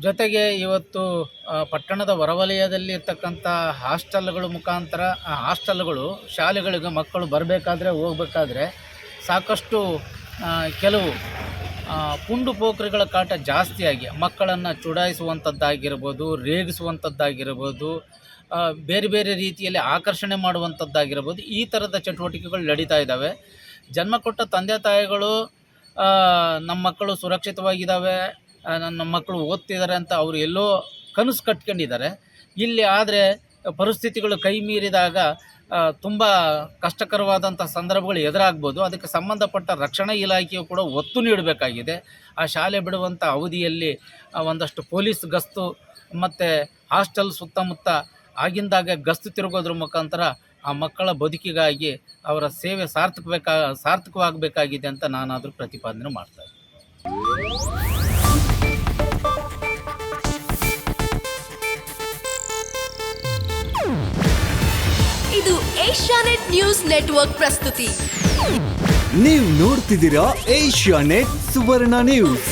ಜೊತೆಗೆ ಇವತ್ತು ಪಟ್ಟಣದ ಹೊರವಲಯದಲ್ಲಿ ಇರ್ತಕ್ಕಂಥ ಹಾಸ್ಟೆಲ್ಗಳ ಮುಖಾಂತರ ಹಾಸ್ಟೆಲ್ಗಳು ಶಾಲೆಗಳಿಗೆ ಮಕ್ಕಳು ಬರಬೇಕಾದ್ರೆ ಹೋಗ್ಬೇಕಾದ್ರೆ ಸಾಕಷ್ಟು ಕೆಲವು ಪುಂಡು ಪೋಖ್ರಿಗಳ ಕಾಟ ಜಾಸ್ತಿಯಾಗಿ ಮಕ್ಕಳನ್ನು ಚುಡಾಯಿಸುವಂಥದ್ದಾಗಿರ್ಬೋದು, ರೇಗಿಸುವಂಥದ್ದಾಗಿರ್ಬೋದು, ಬೇರೆ ಬೇರೆ ರೀತಿಯಲ್ಲಿ ಆಕರ್ಷಣೆ ಮಾಡುವಂಥದ್ದಾಗಿರ್ಬೋದು, ಈ ಥರದ ಚಟುವಟಿಕೆಗಳು ನಡೀತಾ ಇದ್ದಾವೆ. ಜನ್ಮ ಕೊಟ್ಟ ತಂದೆ ತಾಯಿಗಳು ನಮ್ಮ ಮಕ್ಕಳು ಸುರಕ್ಷಿತವಾಗಿದ್ದಾವೆ, ನನ್ನ ಮಕ್ಕಳು ಓದ್ತಿದ್ದಾರೆ ಅಂತ ಅವರು ಎಲ್ಲೋ ಕನಸು ಕಟ್ಕೊಂಡಿದ್ದಾರೆ. ಇಲ್ಲಿ ಆದರೆ ಪರಿಸ್ಥಿತಿಗಳು ಕೈ ಮೀರಿದಾಗ ತುಂಬ ಕಷ್ಟಕರವಾದಂಥ ಸಂದರ್ಭಗಳು ಎದುರಾಗ್ಬೋದು. ಅದಕ್ಕೆ ಸಂಬಂಧಪಟ್ಟ ರಕ್ಷಣಾ ಇಲಾಖೆಯು ಕೂಡ ಒತ್ತು ನೀಡಬೇಕಾಗಿದೆ. ಆ ಶಾಲೆ ಬಿಡುವಂಥ ಅವಧಿಯಲ್ಲಿ ಒಂದಷ್ಟು ಪೊಲೀಸ್ ಗಸ್ತು ಮತ್ತು ಹಾಸ್ಟೆಲ್ ಸುತ್ತಮುತ್ತ ಆಗಿಂದಾಗ ಗಸ್ತು ತಿರುಗೋದ್ರ ಮುಖಾಂತರ ಆ ಮಕ್ಕಳ ಬದುಕಿಗಾಗಿ ಅವರ ಸೇವೆ ಸಾರ್ಥಕವಾಗಬೇಕಾಗಿದೆ ಅಂತ ನಾನಾದರೂ ಪ್ರತಿಪಾದನೆ ಮಾಡ್ತಾಯಿದ್ದೆ. ಇದು ಏಷ್ಯಾನೆಟ್ ನ್ಯೂಸ್ ನೆಟ್ವರ್ಕ್ ಪ್ರಸ್ತುತಿ. ನೀವು ನೋಡ್ತಿದ್ದೀರಾ ಏಷ್ಯಾನೆಟ್ ಸುವರ್ಣ ನ್ಯೂಸ್.